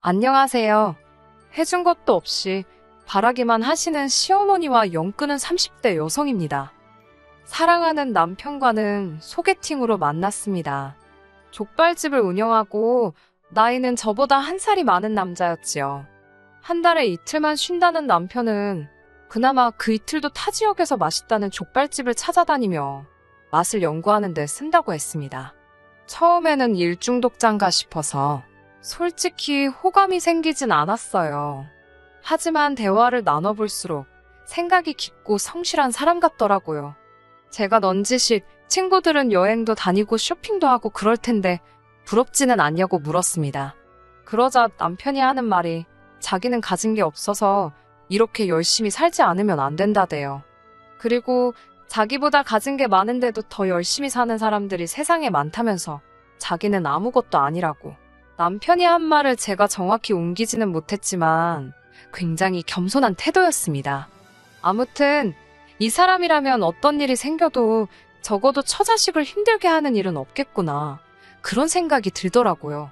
안녕하세요. 해준 것도 없이 바라기만 하시는 시어머니와 연 끊은 30대 여성입니다. 사랑하는 남편과는 소개팅으로 만났습니다. 족발집을 운영하고 나이는 저보다 한 살이 많은 남자였지요. 한 달에 이틀만 쉰다는 남편은 그나마 그 이틀도 타 지역에서 맛있다는 족발집을 찾아다니며 맛을 연구하는 데 쓴다고 했습니다. 처음에는 일중독자인가 싶어서 솔직히 호감이 생기진 않았어요. 하지만 대화를 나눠볼수록 생각이 깊고 성실한 사람 같더라고요. 제가 넌지식 친구들은 여행도 다니고 쇼핑도 하고 그럴 텐데 부럽지는 않냐고 물었습니다. 그러자 남편이 하는 말이 자기는 가진 게 없어서 이렇게 열심히 살지 않으면 안 된다대요. 그리고 자기보다 가진 게 많은데도 더 열심히 사는 사람들이 세상에 많다면서 자기는 아무것도 아니라고. 남편이 한 말을 제가 정확히 옮기지는 못했지만 굉장히 겸손한 태도였습니다. 아무튼 이 사람이라면 어떤 일이 생겨도 적어도 처자식을 힘들게 하는 일은 없겠구나. 그런 생각이 들더라고요.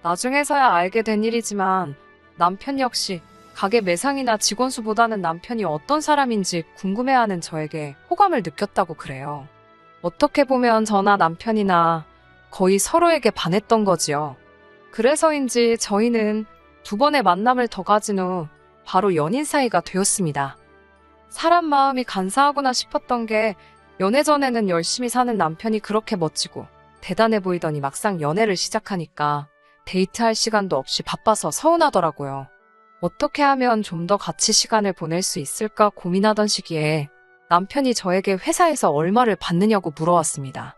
나중에서야 알게 된 일이지만 남편 역시 가게 매상이나 직원 수보다는 남편이 어떤 사람인지 궁금해하는 저에게 호감을 느꼈다고 그래요. 어떻게 보면 저나 남편이나 거의 서로에게 반했던 거지요. 그래서인지 저희는 두 번의 만남을 더 가진 후 바로 연인 사이가 되었습니다. 사람 마음이 간사하구나 싶었던 게 연애 전에는 열심히 사는 남편이 그렇게 멋지고 대단해 보이더니 막상 연애를 시작하니까 데이트할 시간도 없이 바빠서 서운하더라고요. 어떻게 하면 좀 더 같이 시간을 보낼 수 있을까 고민하던 시기에 남편이 저에게 회사에서 얼마를 받느냐고 물어왔습니다.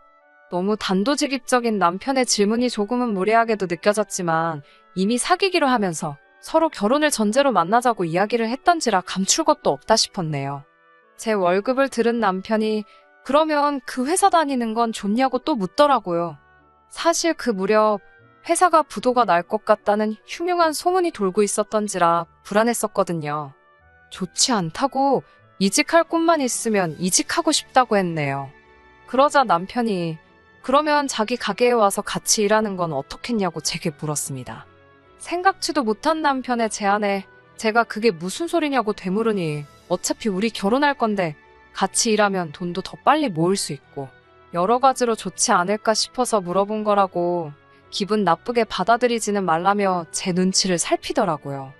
너무 단도직입적인 남편의 질문이 조금은 무례하게도 느껴졌지만 이미 사귀기로 하면서 서로 결혼을 전제로 만나자고 이야기를 했던지라 감출 것도 없다 싶었네요. 제 월급을 들은 남편이 그러면 그 회사 다니는 건 좋냐고 또 묻더라고요. 사실 그 무렵 회사가 부도가 날 것 같다는 흉흉한 소문이 돌고 있었던지라 불안했었거든요. 좋지 않다고 이직할 꿈만 있으면 이직하고 싶다고 했네요. 그러자 남편이 그러면 자기 가게에 와서 같이 일하는 건 어떻겠냐고 제게 물었습니다. 생각지도 못한 남편의 제안에 제가 그게 무슨 소리냐고 되물으니 어차피 우리 결혼할 건데 같이 일하면 돈도 더 빨리 모을 수 있고 여러 가지로 좋지 않을까 싶어서 물어본 거라고 기분 나쁘게 받아들이지는 말라며 제 눈치를 살피더라고요.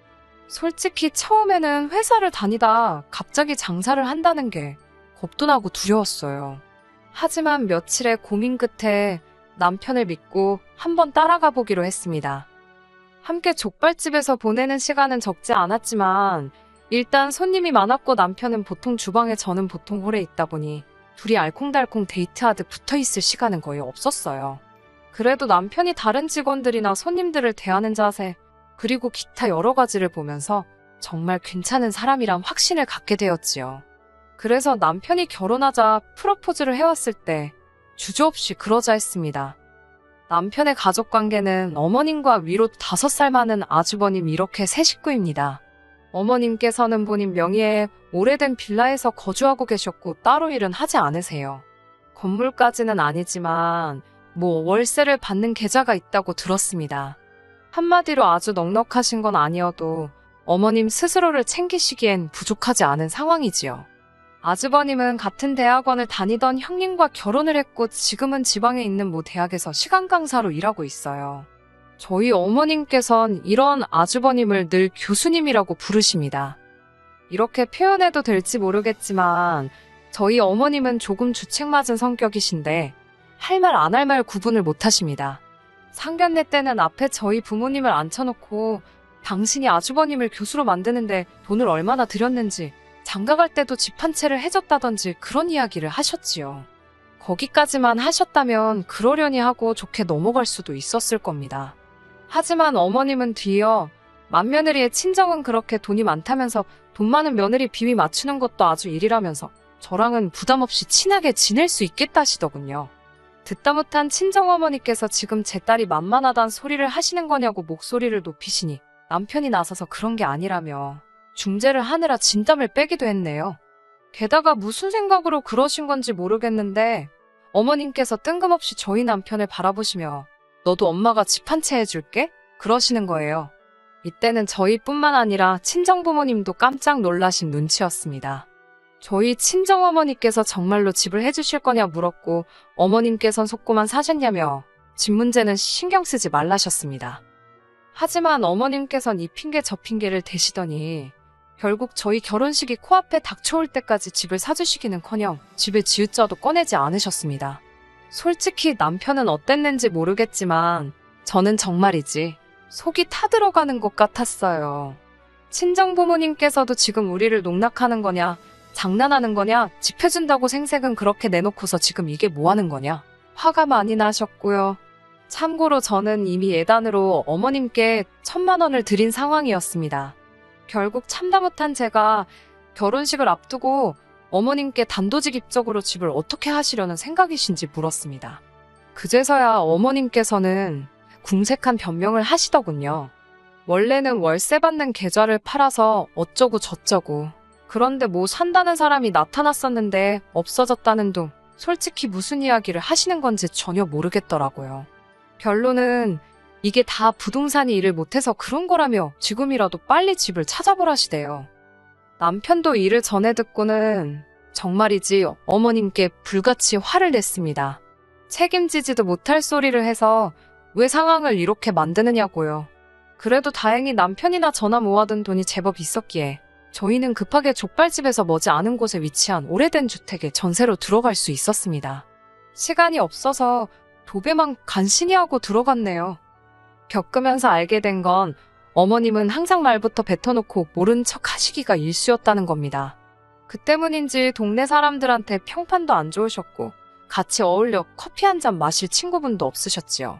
솔직히 처음에는 회사를 다니다 갑자기 장사를 한다는 게 겁도 나고 두려웠어요. 하지만 며칠의 고민 끝에 남편을 믿고 한번 따라가 보기로 했습니다. 함께 족발집에서 보내는 시간은 적지 않았지만 일단 손님이 많았고 남편은 보통 주방에 저는 보통 홀에 있다 보니 둘이 알콩달콩 데이트하듯 붙어있을 시간은 거의 없었어요. 그래도 남편이 다른 직원들이나 손님들을 대하는 자세 그리고 기타 여러 가지를 보면서 정말 괜찮은 사람이란 확신을 갖게 되었지요. 그래서 남편이 결혼하자 프로포즈를 해왔을 때 주저없이 그러자 했습니다. 남편의 가족관계는 어머님과 위로 5살 많은 아주버님 이렇게 세 식구입니다. 어머님께서는 본인 명의의 오래된 빌라에서 거주하고 계셨고 따로 일은 하지 않으세요. 건물까지는 아니지만 월세를 받는 계좌가 있다고 들었습니다. 한마디로 아주 넉넉하신 건 아니어도 어머님 스스로를 챙기시기엔 부족하지 않은 상황이지요. 아주버님은 같은 대학원을 다니던 형님과 결혼을 했고 지금은 지방에 있는 모 대학에서 시간 강사로 일하고 있어요. 저희 어머님께선 이런 아주버님을 늘 교수님이라고 부르십니다. 이렇게 표현해도 될지 모르겠지만 저희 어머님은 조금 주책맞은 성격이신데 할 말 안 할 말 구분을 못 하십니다. 상견례 때는 앞에 저희 부모님을 앉혀놓고 당신이 아주버님을 교수로 만드는데 돈을 얼마나 들였는지 장가갈 때도 집 한 채를 해줬다던지 그런 이야기를 하셨지요. 거기까지만 하셨다면 그러려니 하고 좋게 넘어갈 수도 있었을 겁니다. 하지만 어머님은 뒤이어 맏며느리의 친정은 그렇게 돈이 많다면서 돈 많은 며느리 비위 맞추는 것도 아주 일이라면서 저랑은 부담 없이 친하게 지낼 수 있겠다 하시더군요. 듣다 못한 친정어머니께서 지금 제 딸이 만만하단 소리를 하시는 거냐고 목소리를 높이시니 남편이 나서서 그런 게 아니라며 중재를 하느라 진땀을 빼기도 했네요. 게다가 무슨 생각으로 그러신 건지 모르겠는데 어머님께서 뜬금없이 저희 남편을 바라보시며 너도 엄마가 집 한 채 해줄게? 그러시는 거예요. 이때는 저희뿐만 아니라 친정부모님도 깜짝 놀라신 눈치였습니다. 저희 친정어머니께서 정말로 집을 해주실 거냐 물었고 어머님께선 속고만 사셨냐며 집 문제는 신경 쓰지 말라셨습니다. 하지만 어머님께선 이 핑계 저 핑계를 대시더니 결국 저희 결혼식이 코앞에 닥쳐올 때까지 집을 사주시기는커녕 집을 지을 자도 꺼내지 않으셨습니다. 솔직히 남편은 어땠는지 모르겠지만 저는 정말이지 속이 타들어가는 것 같았어요. 친정부모님께서도 지금 우리를 농락하는 거냐, 장난하는 거냐, 집 해준다고 생색은 그렇게 내놓고서 지금 이게 뭐 하는 거냐, 화가 많이 나셨고요. 참고로 저는 이미 예단으로 어머님께 1,000만 원을 드린 상황이었습니다. 결국 참다 못한 제가 결혼식을 앞두고 어머님께 단도직입적으로 집을 어떻게 하시려는 생각이신지 물었습니다. 그제서야 어머님께서는 궁색한 변명을 하시더군요. 원래는 월세 받는 계좌를 팔아서 어쩌고 저쩌고. 그런데 뭐 산다는 사람이 나타났었는데 없어졌다는 둥. 솔직히 무슨 이야기를 하시는 건지 전혀 모르겠더라고요. 결론은 이게 다 부동산이 일을 못해서 그런 거라며 지금이라도 빨리 집을 찾아보라시대요. 남편도 이를 전해 듣고는 정말이지 어머님께 불같이 화를 냈습니다. 책임지지도 못할 소리를 해서 왜 상황을 이렇게 만드느냐고요. 그래도 다행히 남편이나 저나 모아둔 돈이 제법 있었기에 저희는 급하게 족발집에서 머지 않은 곳에 위치한 오래된 주택에 전세로 들어갈 수 있었습니다. 시간이 없어서 도배만 간신히 하고 들어갔네요. 겪으면서 알게 된 건 어머님은 항상 말부터 뱉어놓고 모른 척 하시기가 일쑤였다는 겁니다. 그 때문인지 동네 사람들한테 평판도 안 좋으셨고 같이 어울려 커피 한 잔 마실 친구분도 없으셨지요.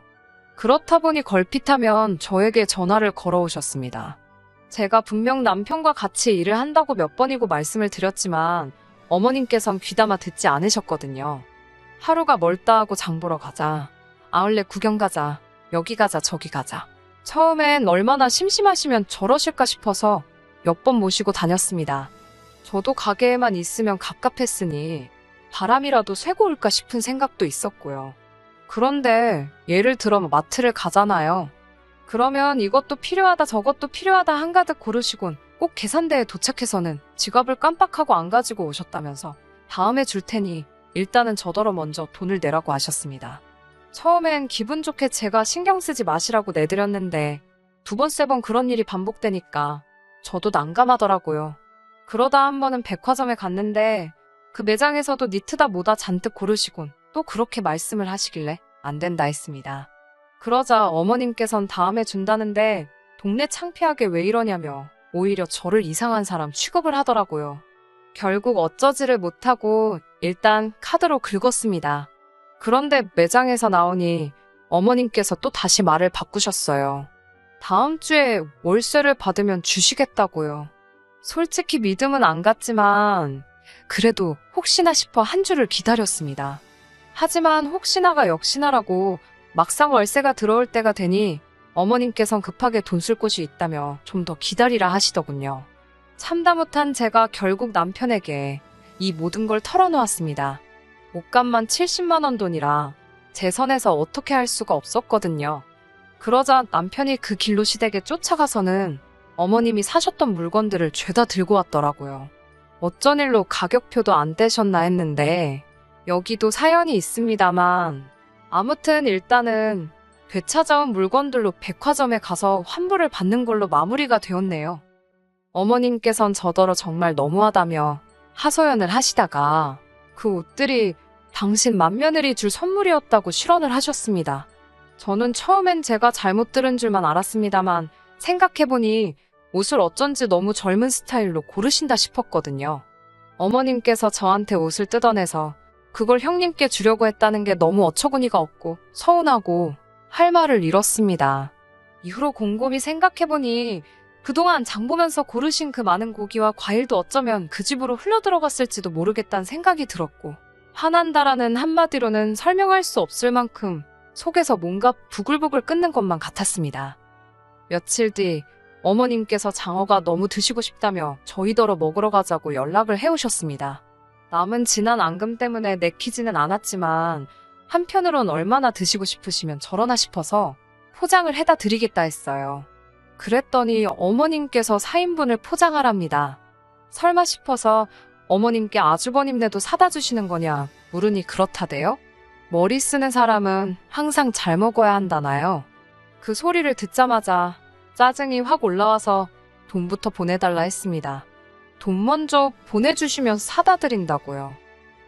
그렇다 보니 걸핏하면 저에게 전화를 걸어오셨습니다. 제가 분명 남편과 같이 일을 한다고 몇 번이고 말씀을 드렸지만 어머님께선 귀담아 듣지 않으셨거든요. 하루가 멀다 하고 장 보러 가자. 아울렛 구경 가자. 여기 가자 저기 가자. 처음엔 얼마나 심심하시면 저러실까 싶어서 몇 번 모시고 다녔습니다. 저도 가게에만 있으면 갑갑했으니 바람이라도 쐬고 올까 싶은 생각도 있었고요. 그런데 예를 들어 마트를 가잖아요. 그러면 이것도 필요하다 저것도 필요하다 한가득 고르시곤 꼭 계산대에 도착해서는 지갑을 깜빡하고 안 가지고 오셨다면서 다음에 줄 테니 일단은 저더러 먼저 돈을 내라고 하셨습니다. 처음엔 기분 좋게 제가 신경 쓰지 마시라고 내드렸는데 2번, 3번 그런 일이 반복되니까 저도 난감하더라고요. 그러다 한 번은 백화점에 갔는데 그 매장에서도 니트다 뭐다 잔뜩 고르시곤 또 그렇게 말씀을 하시길래 안 된다 했습니다. 그러자 어머님께선 다음에 준다는데 동네 창피하게 왜 이러냐며 오히려 저를 이상한 사람 취급을 하더라고요. 결국 어쩌지를 못하고 일단 카드로 긁었습니다. 그런데 매장에서 나오니 어머님께서 또 다시 말을 바꾸셨어요. 다음 주에 월세를 받으면 주시겠다고요. 솔직히 믿음은 안 갔지만 그래도 혹시나 싶어 한 주를 기다렸습니다. 하지만 혹시나가 역시나라고 막상 월세가 들어올 때가 되니 어머님께선 급하게 돈 쓸 곳이 있다며 좀 더 기다리라 하시더군요. 참다 못한 제가 결국 남편에게 이 모든 걸 털어놓았습니다. 옷값만 70만 원 돈이라 제 선에서 어떻게 할 수가 없었거든요. 그러자 남편이 그 길로 시댁에 쫓아가서는 어머님이 사셨던 물건들을 죄다 들고 왔더라고요. 어쩐 일로 가격표도 안 떼셨나 했는데 여기도 사연이 있습니다만 아무튼 일단은 되찾아온 물건들로 백화점에 가서 환불을 받는 걸로 마무리가 되었네요. 어머님께선 저더러 정말 너무하다며 하소연을 하시다가 그 옷들이 당신 맏며느리 줄 선물이었다고 실언을 하셨습니다. 저는 처음엔 제가 잘못 들은 줄만 알았습니다만 생각해보니 옷을 어쩐지 너무 젊은 스타일로 고르신다 싶었거든요. 어머님께서 저한테 옷을 뜯어내서 그걸 형님께 주려고 했다는 게 너무 어처구니가 없고 서운하고 할 말을 잃었습니다. 이후로 곰곰이 생각해보니 그동안 장 보면서 고르신 그 많은 고기와 과일도 어쩌면 그 집으로 흘러들어갔을지도 모르겠다는 생각이 들었고 화난다라는 한마디로는 설명할 수 없을 만큼 속에서 뭔가 부글부글 끓는 것만 같았습니다. 며칠 뒤 어머님께서 장어가 너무 드시고 싶다며 저희더러 먹으러 가자고 연락을 해오셨습니다. 남은 지난 앙금 때문에 내키지는 않았지만 한편으론 얼마나 드시고 싶으시면 저러나 싶어서 포장을 해다 드리겠다 했어요. 그랬더니 어머님께서 4인분을 포장하랍니다. 설마 싶어서 어머님께 아주버님네도 사다 주시는 거냐 물으니 그렇다대요. 머리 쓰는 사람은 항상 잘 먹어야 한다나요. 그 소리를 듣자마자 짜증이 확 올라와서 돈부터 보내달라 했습니다. 돈 먼저 보내주시면 사다 드린다고요.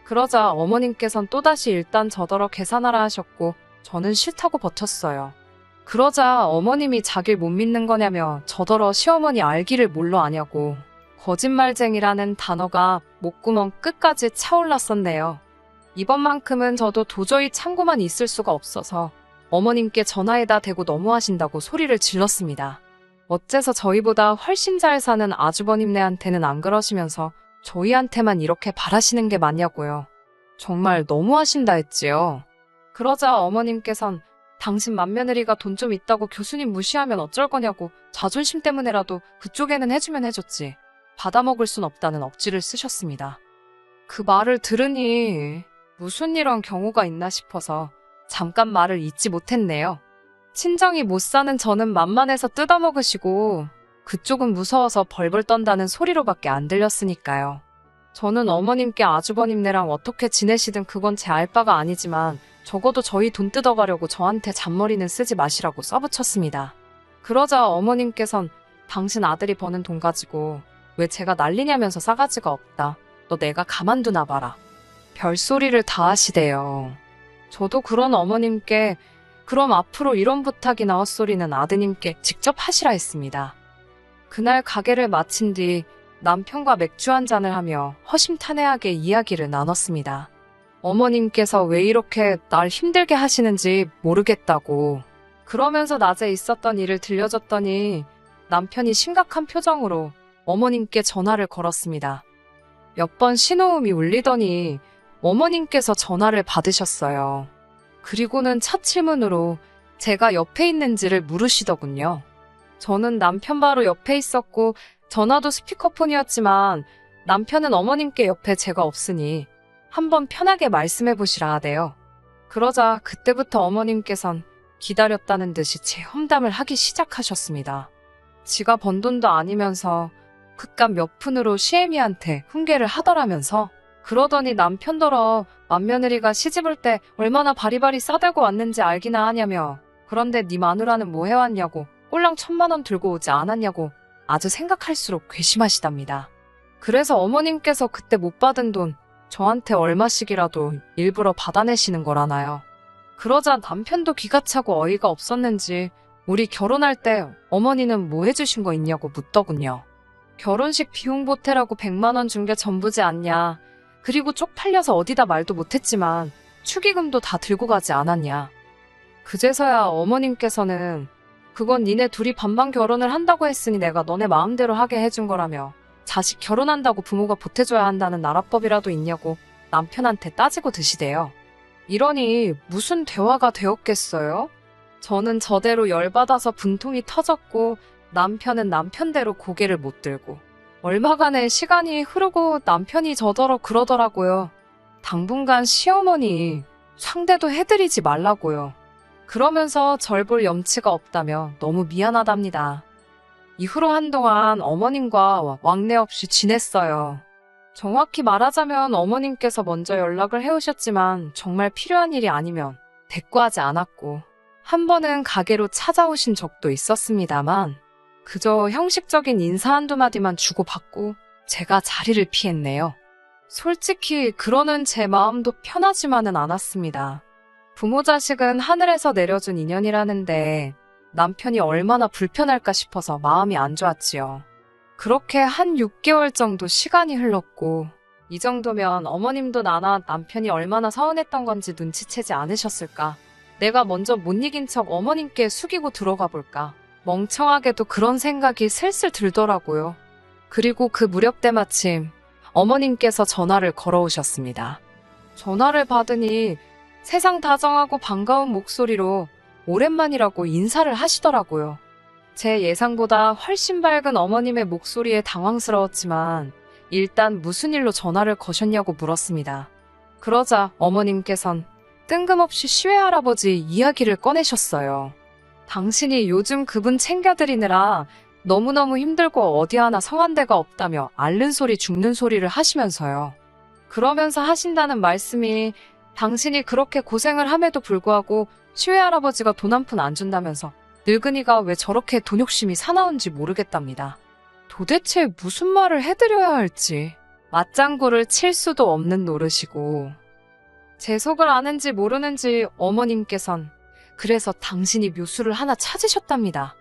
그러자 어머님께선 또다시 일단 저더러 계산하라 하셨고 저는 싫다고 버텼어요. 그러자 어머님이 자길 못 믿는 거냐며 저더러 시어머니 알기를 뭘로 아냐고 거짓말쟁이라는 단어가 목구멍 끝까지 차올랐었네요. 이번만큼은 저도 도저히 참고만 있을 수가 없어서 어머님께 전화에다 대고 너무하신다고 소리를 질렀습니다. 어째서 저희보다 훨씬 잘 사는 아주버님네한테는 안 그러시면서 저희한테만 이렇게 바라시는 게 맞냐고요. 정말 너무하신다 했지요. 그러자 어머님께선 당신 맏며느리가 돈 좀 있다고 교수님 무시하면 어쩔 거냐고 자존심 때문에라도 그쪽에는 해주면 해줬지. 받아먹을 순 없다는 억지를 쓰셨습니다. 그 말을 들으니 무슨 이런 경우가 있나 싶어서 잠깐 말을 잇지 못했네요. 친정이 못 사는 저는 만만해서 뜯어먹으시고 그쪽은 무서워서 벌벌 떤다는 소리로밖에 안 들렸으니까요. 저는 어머님께 아주버님네랑 어떻게 지내시든 그건 제 알 바가 아니지만 적어도 저희 돈 뜯어가려고 저한테 잔머리는 쓰지 마시라고 써붙였습니다. 그러자 어머님께선 당신 아들이 버는 돈 가지고 왜 제가 난리냐면서 싸가지가 없다. 너 내가 가만두나 봐라. 별소리를 다 하시대요. 저도 그런 어머님께 그럼 앞으로 이런 부탁이나 헛소리는 아드님께 직접 하시라 했습니다. 그날 가게를 마친 뒤 남편과 맥주 한잔을 하며 허심탄회하게 이야기를 나눴습니다. 어머님께서 왜 이렇게 날 힘들게 하시는지 모르겠다고 그러면서 낮에 있었던 일을 들려줬더니 남편이 심각한 표정으로 어머님께 전화를 걸었습니다. 몇 번 신호음이 울리더니 어머님께서 전화를 받으셨어요. 그리고는 첫 질문으로 제가 옆에 있는지를 물으시더군요. 저는 남편 바로 옆에 있었고 전화도 스피커폰이었지만 남편은 어머님께 옆에 제가 없으니 한번 편하게 말씀해 보시라 하대요. 그러자 그때부터 어머님께선 기다렸다는 듯이 제 험담을 하기 시작하셨습니다. 지가 번 돈도 아니면서 그깟 몇 푼으로 시애미한테 훈계를 하더라면서 그러더니 남편더러 맏며느리가 시집올 때 얼마나 바리바리 싸들고 왔는지 알기나 하냐며 그런데 네 마누라는 뭐 해왔냐고 꼴랑 1,000만 원 들고 오지 않았냐고 아주 생각할수록 괘씸하시답니다. 그래서 어머님께서 그때 못 받은 돈 저한테 얼마씩이라도 일부러 받아내시는 거라나요. 그러자 남편도 기가 차고 어이가 없었는지 우리 결혼할 때 어머니는 뭐 해주신 거 있냐고 묻더군요. 결혼식 비용 보태라고 100만 원 준 게 전부지 않냐. 그리고 쪽팔려서 어디다 말도 못했지만 축의금도 다 들고 가지 않았냐. 그제서야 어머님께서는 그건 니네 둘이 반반 결혼을 한다고 했으니 내가 너네 마음대로 하게 해준 거라며 자식 결혼한다고 부모가 보태줘야 한다는 나라법이라도 있냐고 남편한테 따지고 드시대요. 이러니 무슨 대화가 되었겠어요? 저는 저대로 열받아서 분통이 터졌고 남편은 남편대로 고개를 못 들고 얼마간의 시간이 흐르고 남편이 저더러 그러더라고요. 당분간 시어머니 상대도 해드리지 말라고요. 그러면서 절 볼 염치가 없다며 너무 미안하답니다. 이후로 한동안 어머님과 왕래 없이 지냈어요. 정확히 말하자면 어머님께서 먼저 연락을 해오셨지만 정말 필요한 일이 아니면 대꾸하지 않았고 한 번은 가게로 찾아오신 적도 있었습니다만 그저 형식적인 인사 한두 마디만 주고받고 제가 자리를 피했네요. 솔직히 그러는 제 마음도 편하지만은 않았습니다. 부모 자식은 하늘에서 내려준 인연이라는데 남편이 얼마나 불편할까 싶어서 마음이 안 좋았지요. 그렇게 한 6개월 정도 시간이 흘렀고 이 정도면 어머님도 나나 남편이 얼마나 서운했던 건지 눈치채지 않으셨을까. 내가 먼저 못 이긴 척 어머님께 숙이고 들어가 볼까. 멍청하게도 그런 생각이 슬슬 들더라고요. 그리고 그 무렵 때마침 어머님께서 전화를 걸어오셨습니다. 전화를 받으니 세상 다정하고 반가운 목소리로 오랜만이라고 인사를 하시더라고요. 제 예상보다 훨씬 밝은 어머님의 목소리에 당황스러웠지만 일단 무슨 일로 전화를 거셨냐고 물었습니다. 그러자 어머님께선 뜬금없이 시외할아버지 이야기를 꺼내셨어요. 당신이 요즘 그분 챙겨드리느라 너무너무 힘들고 어디 하나 성한 데가 없다며 앓는 소리 죽는 소리를 하시면서요. 그러면서 하신다는 말씀이 당신이 그렇게 고생을 함에도 불구하고 시외할아버지가 돈 한 푼 안 준다면서 늙은이가 왜 저렇게 돈 욕심이 사나운지 모르겠답니다. 도대체 무슨 말을 해드려야 할지. 맞장구를 칠 수도 없는 노릇이고 제 속을 아는지 모르는지 어머님께선 그래서 당신이 묘수를 하나 찾으셨답니다.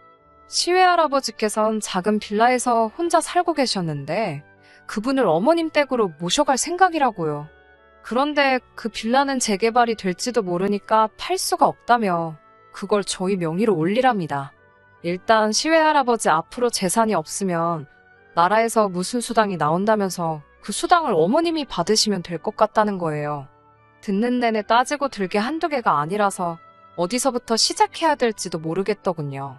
시외할아버지께선 작은 빌라에서 혼자 살고 계셨는데 그분을 어머님 댁으로 모셔갈 생각이라고요. 그런데 그 빌라는 재개발이 될지도 모르니까 팔 수가 없다며 그걸 저희 명의로 올리랍니다. 일단 시외할아버지 앞으로 재산이 없으면 나라에서 무슨 수당이 나온다면서 그 수당을 어머님이 받으시면 될 것 같다는 거예요. 듣는 내내 따지고 들게 한두 개가 아니라서 어디서부터 시작해야 될지도 모르겠더군요.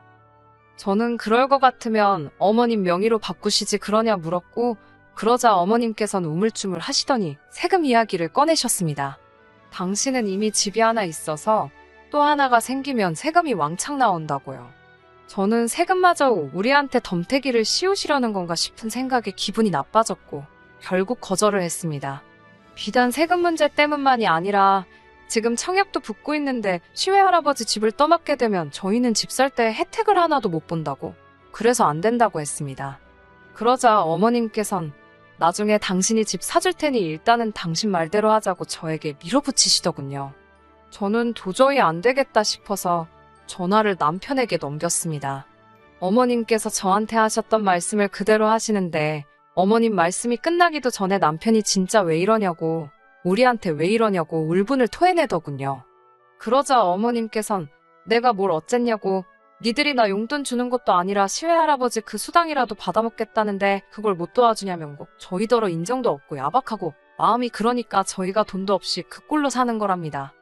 저는 그럴 것 같으면 어머님 명의로 바꾸시지 그러냐 물었고 그러자 어머님께서는 우물쭈물 하시더니 세금 이야기를 꺼내셨습니다. 당신은 이미 집이 하나 있어서 또 하나가 생기면 세금이 왕창 나온다고요. 저는 세금마저 우리한테 덤태기를 씌우시려는 건가 싶은 생각에 기분이 나빠졌고 결국 거절을 했습니다. 비단 세금 문제 때문만이 아니라 지금 청약도 붙고 있는데 시외할아버지 집을 떠맡게 되면 저희는 집 살 때 혜택을 하나도 못 본다고 그래서 안 된다고 했습니다. 그러자 어머님께선 나중에 당신이 집 사줄 테니 일단은 당신 말대로 하자고 저에게 밀어붙이시더군요. 저는 도저히 안 되겠다 싶어서 전화를 남편에게 넘겼습니다. 어머님께서 저한테 하셨던 말씀을 그대로 하시는데 어머님 말씀이 끝나기도 전에 남편이 진짜 왜 이러냐고 우리한테 왜 이러냐고 울분을 토해내더군요. 그러자 어머님께선 내가 뭘 어쨌냐고 니들이 나 용돈 주는 것도 아니라 시외할아버지 그 수당이라도 받아먹겠다는데 그걸 못 도와주냐면고 저희더러 인정도 없고 야박하고 마음이 그러니까 저희가 돈도 없이 그 꼴로 사는 거랍니다.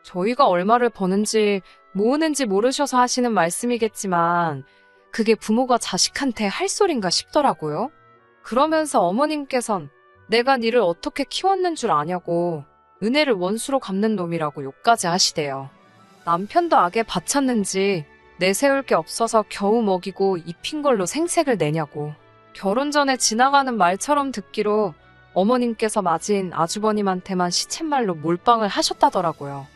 저희가 얼마를 버는지 모으는지 모르셔서 하시는 말씀이겠지만 그게 부모가 자식한테 할 소린가 싶더라고요. 그러면서 어머님께선 내가 니를 어떻게 키웠는 줄 아냐고 은혜를 원수로 갚는 놈이라고 욕까지 하시대요. 남편도 악에 바쳤는지 내세울 게 없어서 겨우 먹이고 입힌 걸로 생색을 내냐고 결혼 전에 지나가는 말처럼 듣기로 어머님께서 맞은 아주버님한테만 시쳇말로 몰빵을 하셨다더라고요.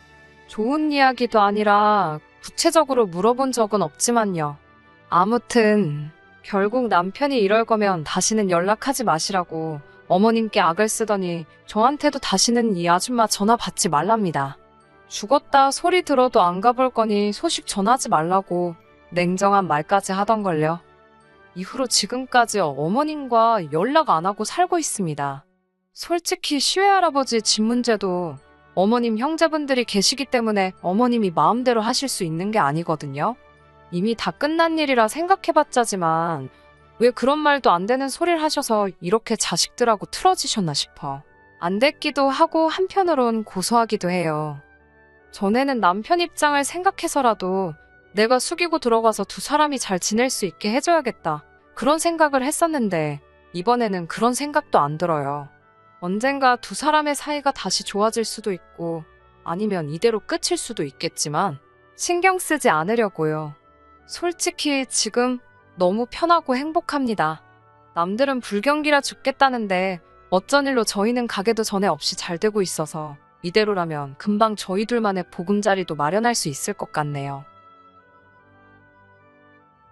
좋은 이야기도 아니라 구체적으로 물어본 적은 없지만요. 아무튼 결국 남편이 이럴 거면 다시는 연락하지 마시라고 어머님께 악을 쓰더니 저한테도 다시는 이 아줌마 전화 받지 말랍니다. 죽었다 소리 들어도 안 가볼 거니 소식 전하지 말라고 냉정한 말까지 하던걸요. 이후로 지금까지 어머님과 연락 안 하고 살고 있습니다. 솔직히 시외할아버지 집 문제도 어머님 형제분들이 계시기 때문에 어머님이 마음대로 하실 수 있는 게 아니거든요. 이미 다 끝난 일이라 생각해봤자지만 왜 그런 말도 안 되는 소리를 하셔서 이렇게 자식들하고 틀어지셨나 싶어. 안 됐기도 하고 한편으론 고소하기도 해요. 전에는 남편 입장을 생각해서라도 내가 숙이고 들어가서 두 사람이 잘 지낼 수 있게 해줘야겠다. 그런 생각을 했었는데 이번에는 그런 생각도 안 들어요. 언젠가 두 사람의 사이가 다시 좋아질 수도 있고 아니면 이대로 끝일 수도 있겠지만 신경 쓰지 않으려고요. 솔직히 지금 너무 편하고 행복합니다. 남들은 불경기라 죽겠다는데 어쩐 일로 저희는 가게도 전에 없이 잘 되고 있어서 이대로라면 금방 저희 둘만의 보금자리도 마련할 수 있을 것 같네요.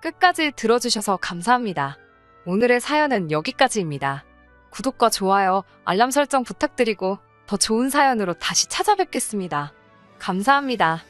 끝까지 들어주셔서 감사합니다. 오늘의 사연은 여기까지입니다. 구독과 좋아요, 알람 설정 부탁드리고 더 좋은 사연으로 다시 찾아뵙겠습니다. 감사합니다.